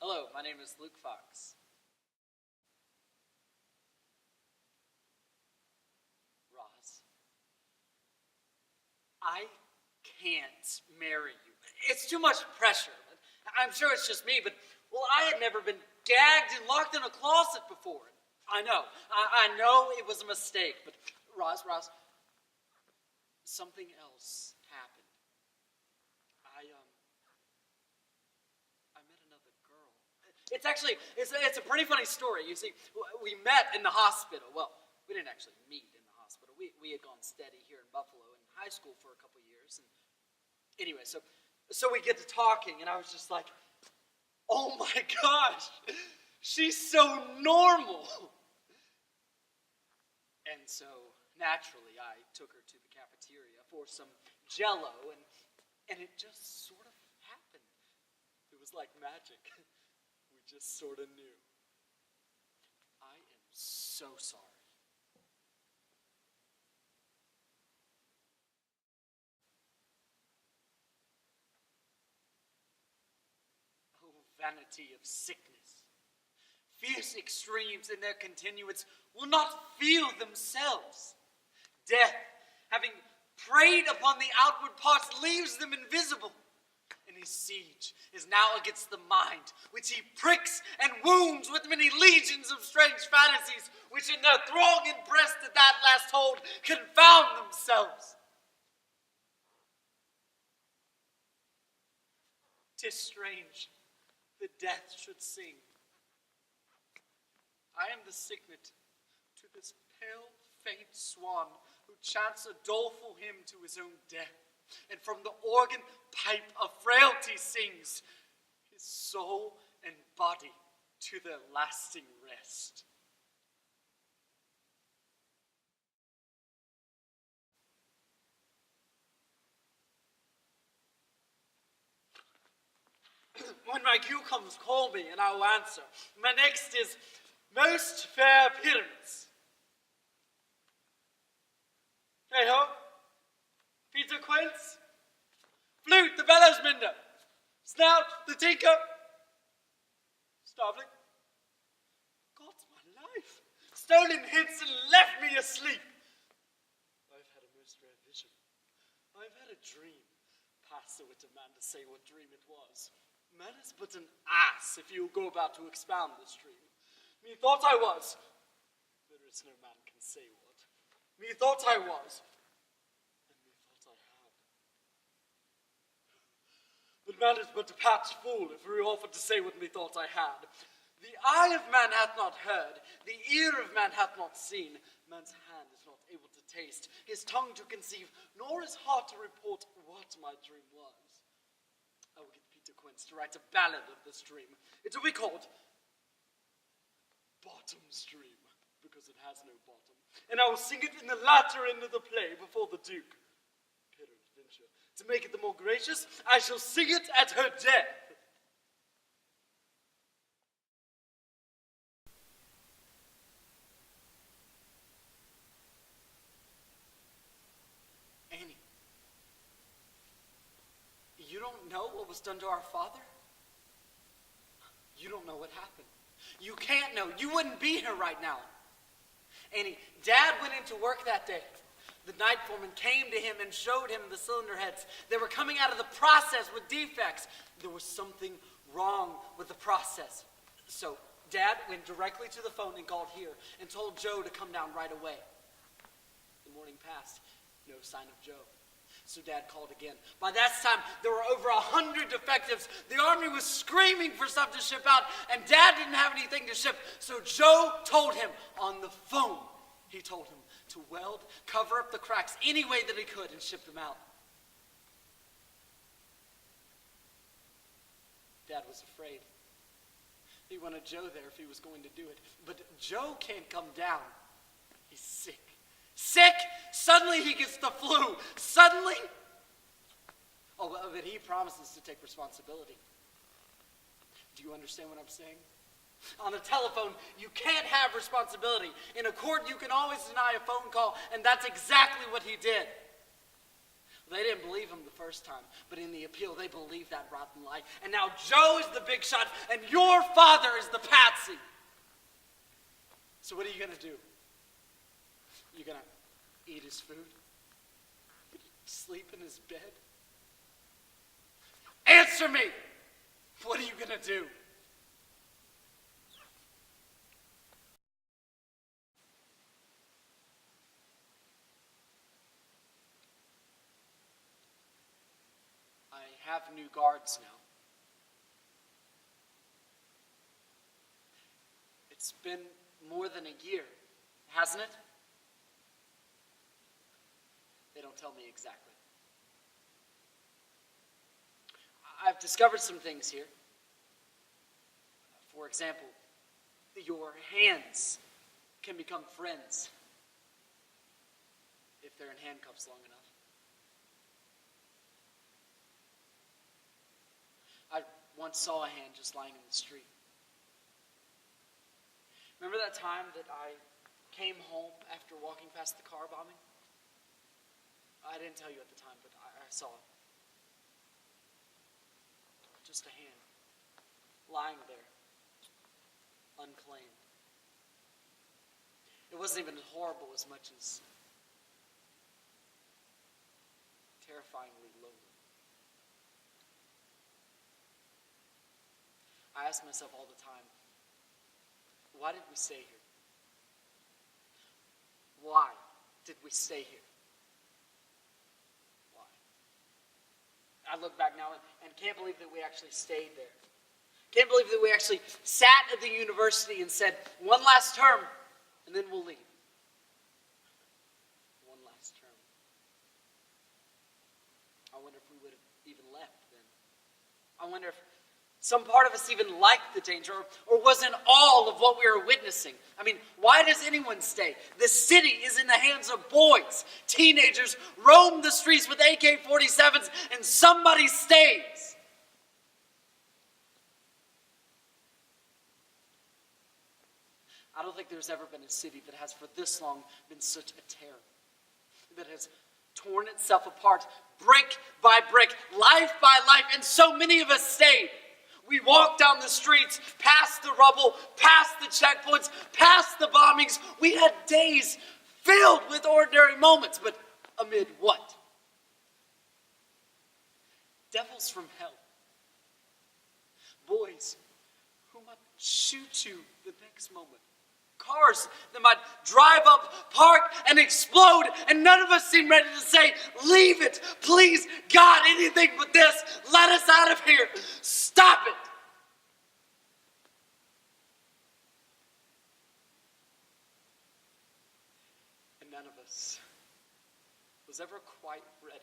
Hello, my name is Luke Fox. Roz, I can't marry you. It's too much pressure. I'm sure it's just me, but, well, I had never been gagged and locked in a closet before. I know. I know it was a mistake, but, Roz, something else happened. I met another girl. It's a pretty funny story. You see, we met in the hospital. Well, we didn't actually meet in the hospital. We had gone steady here in Buffalo in high school for a couple years. And anyway, so we get to talking, and I was just like, oh my gosh, she's so normal. And so, naturally, I took her to the cafeteria for some Jell-O, and it just sort of happened. It was like magic. We just sort of knew. I am so sorry. Oh, vanity of sickness. Fierce extremes in their continuance will not feel themselves. Death, having preyed upon the outward parts, leaves them invisible. And his siege is now against the mind, which he pricks and wounds with many legions of strange fantasies, which in their thronging breast at that last hold confound themselves. 'Tis strange that death should sing. I am the signet to this pale, faint swan who chants a doleful hymn to his own death, and from the organ pipe of frailty sings his soul and body to their lasting rest. When my cue comes, call me, and I will answer. My next is most fair appearance. Hey-ho, Peter Quince, flute, the bellows mender, snout, the tinker, starveling. God's my life, stolen hints and left me asleep. I've had a most rare vision. I've had a dream. Pass the wit of man to say what dream it was. Man is but an ass if you go about to expound this dream. Methought I was. There is no man can say what. Methought I was. And methought I had. But man is but a patched fool if we offered to say what methought I had. The eye of man hath not heard, the ear of man hath not seen, man's hand is not able to taste, his tongue to conceive, nor his heart to report what my dream was. I will get Peter Quince to write a ballad of this dream. It will be called Bottom's Dream, because it has no bottom. And I will sing it in the latter end of the play before the Duke. Peradventure, to make it the more gracious, I shall sing it at her death. Annie, you don't know what was done to our father? You don't know what happened. You can't know. You wouldn't be here right now. Annie, Dad went into work that day. The night foreman came to him and showed him the cylinder heads. They were coming out of the process with defects. There was something wrong with the process. So Dad went directly to the phone and called here and told Joe to come down right away. The morning passed. No sign of Joe. So Dad called again. By that time, there were over 100 defectives. The army was screaming for stuff to ship out, and Dad didn't have anything to ship. So Joe told him on the phone, he told him to weld, cover up the cracks any way that he could and ship them out. Dad was afraid. He wanted Joe there if he was going to do it. But Joe can't come down. He's sick. Sick! Suddenly he gets the flu. Suddenly? Oh, but he promises to take responsibility. Do you understand what I'm saying? On the telephone, you can't have responsibility. In a court, you can always deny a phone call, and that's exactly what he did. They didn't believe him the first time, but in the appeal, they believed that rotten lie. And now Joe is the big shot, and your father is the patsy. So what are you going to do? You going to eat his food? Sleep in his bed? Answer me! What are you going to do? I have new guards now. It's been more than a year, hasn't it? They don't tell me exactly. I've discovered some things here. For example, your hands can become friends if they're in handcuffs long enough. I once saw a hand just lying in the street. Remember that time that I came home after walking past the car bombing? I didn't tell you at the time, but I saw it. Just a hand, lying there, unclaimed. It wasn't even horrible as much as terrifyingly lonely. I ask myself all the time, why did we stay here? Why did we stay here? Why? I look back now and can't believe that we actually stayed there. Can't believe that we actually sat at the university and said, one last term, and then we'll leave. One last term. I wonder if we would have even left then. I wonder if some part of us even liked the danger, or wasn't all of what we were witnessing. I mean, why does anyone stay? The city is in the hands of boys. Teenagers roam the streets with AK-47s, and somebody stays. I don't think there's ever been a city that has for this long been such a terror, that has torn itself apart brick by brick, life by life, and so many of us stayed. We walked down the streets, past the rubble, past the checkpoints, past the bombings. We had days filled with ordinary moments, but amid what? Devils from hell. Boys who might shoot you the next moment. Cars that might drive up, park, and explode, and none of us seem ready to say, leave it, please, God, anything but this, let us out of here, stop it. And none of us was ever quite ready